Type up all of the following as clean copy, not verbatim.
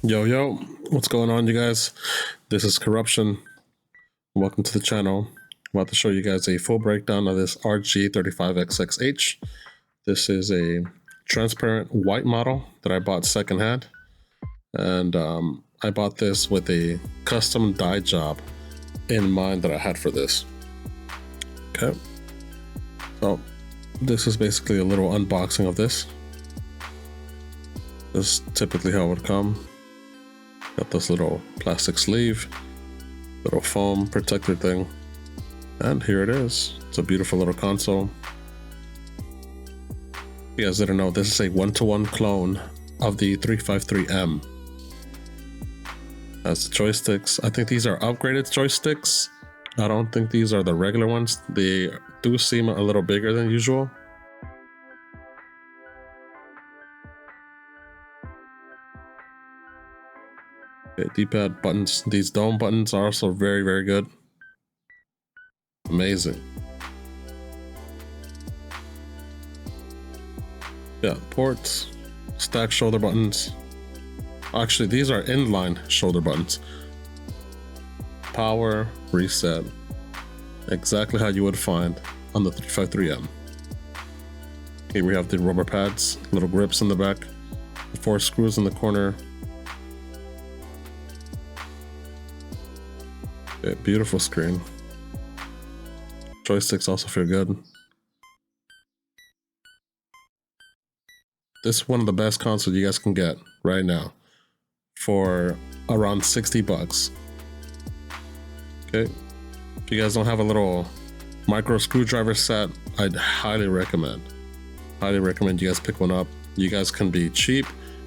Yo, what's going on, you guys? This is Corruption. Welcome to the channel. I'm about to show you guys a full breakdown of this RG35XX. This is a transparent white model that I bought secondhand. And I bought this with a custom dye job in mind that I had for this. Okay. So this is basically a little unboxing of this. This is typically how it would come. Got this little plastic sleeve, little foam protector thing, and here it is. It's a beautiful little console. If you guys didn't know, this is a 1-to-1 clone of the 353M. Has the joysticks. I think these are upgraded joysticks. I don't think these are the regular ones. They do seem a little bigger than usual. Okay, D-pad buttons. These dome buttons are also very, very good. Amazing. Yeah, ports, stack shoulder buttons. Actually, these are inline shoulder buttons. Power, reset. Exactly how you would find on the 353M. Here we have the rubber pads, little grips in the back, the 4 screws in the corner. Okay, beautiful screen. Joysticks also feel good. This is one of the best consoles you guys can get right now for around 60 bucks. Okay, if you guys don't have a little micro screwdriver set, I'd highly recommend you guys pick one up. You guys can be cheap,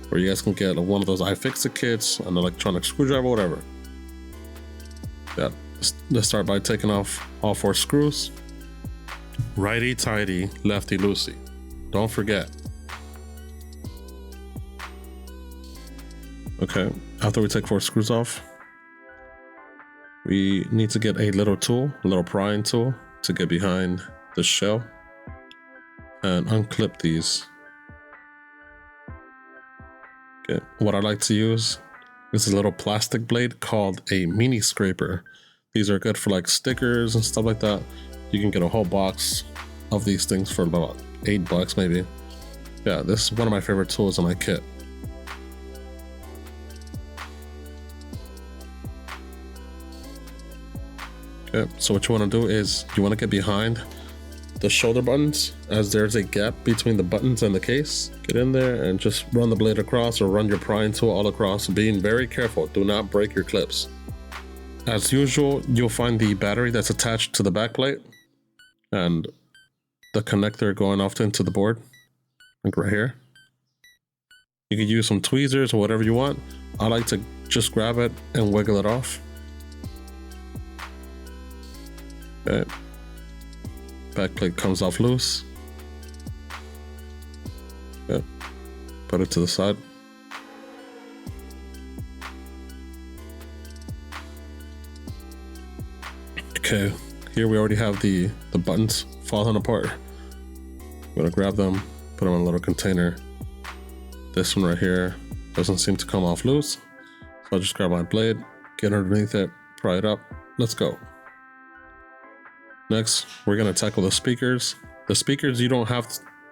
or you guys can get one of those iFixit kits, an electronic screwdriver, whatever. Yeah, let's start by taking off all 4 screws. Righty tighty, lefty loosey. Don't forget. Okay, after we take 4 screws off, we need to get a little tool, a little prying tool, to get behind the shell and unclip these. Okay, what I like to use is a little plastic blade called a mini scraper. These are good for like stickers and stuff like that. You can get a whole box of these things for about 8 bucks maybe. Yeah, this is one of my favorite tools in my kit. Okay, so what you want to do is you want to get behind the shoulder buttons, as there's a gap between the buttons and the case. Get in there and just run the blade across, or run your prying tool all across, being very careful. Do not break your clips. As usual, you'll find the battery that's attached to the back plate and the connector going off into the board, like right here. You can use some tweezers or whatever you want. I like to just grab it and wiggle it off. Okay. Back plate comes off loose. Okay. Put it to the side. Okay, here we already have the buttons falling apart. I'm gonna grab them, put them in a little container. This one right here doesn't seem to come off loose, so I'll just grab my blade, get underneath it, pry it up. Let's go. Next, we're gonna tackle the speakers. The speakers, you don't have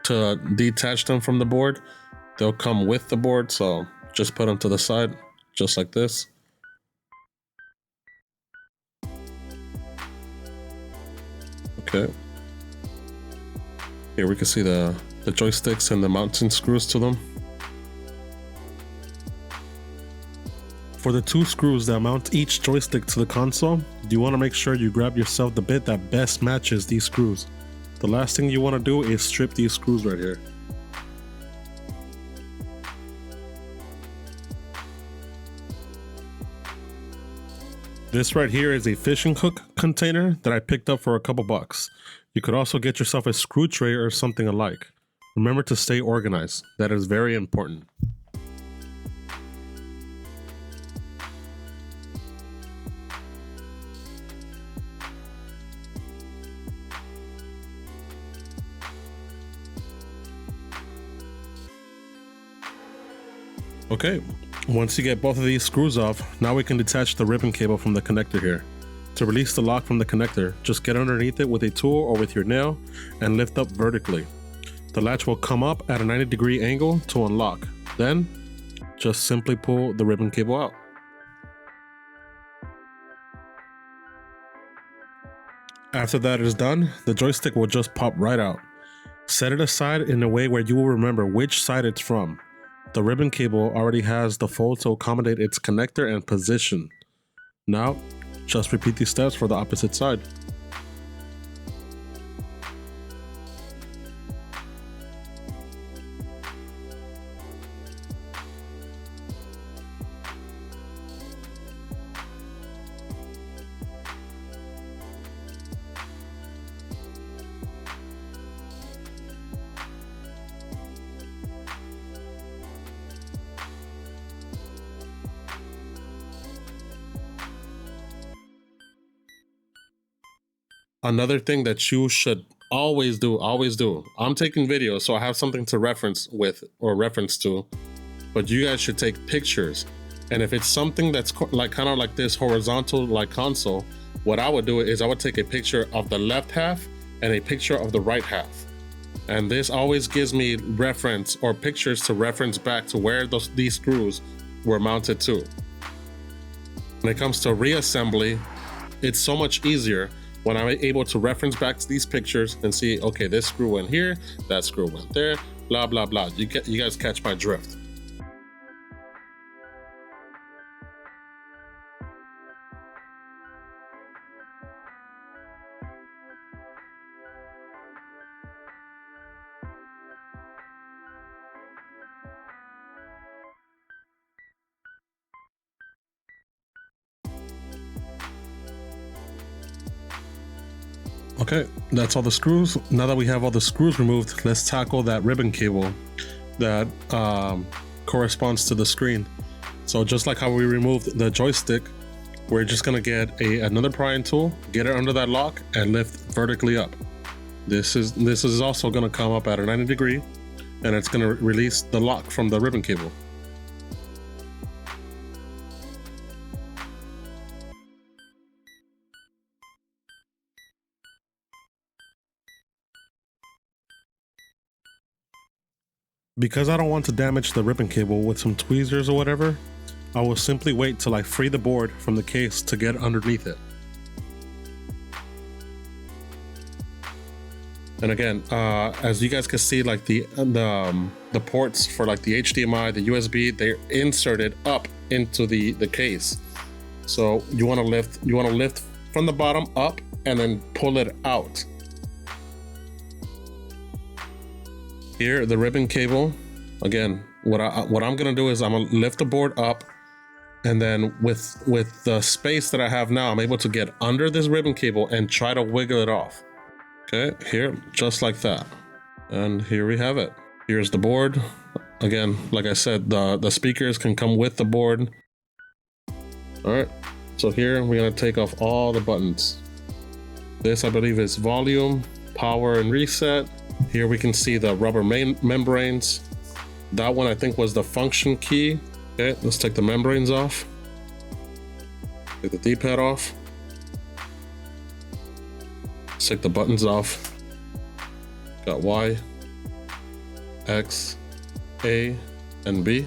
to detach them from the board. They'll come with the board, so just put them to the side, just like this. Okay. Here we can see the joysticks and the mounting screws to them. For the 2 screws that mount each joystick to the console, you want to make sure you grab yourself the bit that best matches these screws. The last thing you want to do is strip these screws right here. This right here is a fishing hook container that I picked up for a couple bucks. You could also get yourself a screw tray or something alike. Remember to stay organized. That is very important. Okay, Once you get both of these screws off, now we can detach the ribbon cable from the connector here. To release the lock from the connector, just get underneath it with a tool or with your nail and lift up vertically. The latch will come up at a 90-degree angle to unlock. Then, just simply pull the ribbon cable out. After that is done, the joystick will just pop right out. Set it aside in a way where you will remember which side it's from. The ribbon cable already has the fold to accommodate its connector and position. Now, just repeat these steps for the opposite side. Another thing that you should always do, I'm taking videos, so I have something to reference with or reference to, but you guys should take pictures. And if it's something that's like kind of like this horizontal like console, what I would do is I would take a picture of the left half and a picture of the right half. And this always gives me reference or pictures to reference back to where these screws were mounted to. When it comes to reassembly, it's so much easier when I'm able to reference back to these pictures and see, okay, this screw went here, that screw went there, blah, blah, blah. You guys catch my drift. Okay, that's all the screws. Now that we have all the screws removed, let's tackle that ribbon cable that corresponds to the screen. So just like how we removed the joystick, we're just gonna get another prying tool, get it under that lock, and lift vertically up. This is also gonna come up at a 90-degree, and it's gonna release the lock from the ribbon cable. Because I don't want to damage the ribbon cable with some tweezers or whatever, I will simply wait till I free the board from the case to get underneath it. And again, as you guys can see, like the ports for like the HDMI, the USB, they're inserted up into the case. So you want to lift from the bottom up and then pull it out. Here, the ribbon cable, again, what I'm gonna do is I'm gonna lift the board up, and then with the space that I have now, I'm able to get under this ribbon cable and try to wiggle it off. Okay, here, just like that. And here we have it. Here's the board. Again, like I said, the speakers can come with the board. All right, so here we're gonna take off all the buttons. This, I believe, is volume, power, and reset. Here we can see the rubber membranes. That one I think was the function key. Okay, let's take the membranes off. Take the D-pad off. Let's take the buttons off. Got Y, X, A, and B.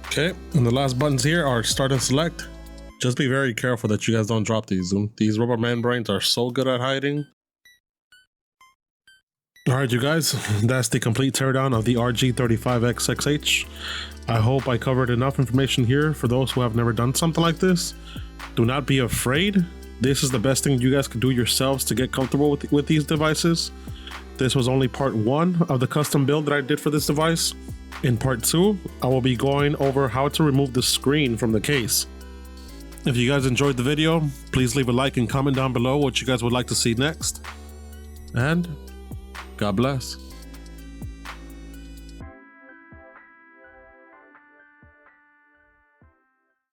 Okay, and the last buttons here are start and select. Just be very careful that you guys don't drop these. These rubber membranes are so good at hiding. Alright, you guys, that's the complete teardown of the RG35XX. I hope I covered enough information here for those who have never done something like this. Do not be afraid. This is the best thing you guys can do yourselves to get comfortable with these devices. This was only part 1 of the custom build that I did for this device. In part 2, I will be going over how to remove the screen from the case. If you guys enjoyed the video, please leave a like and comment down below what you guys would like to see next. And God bless.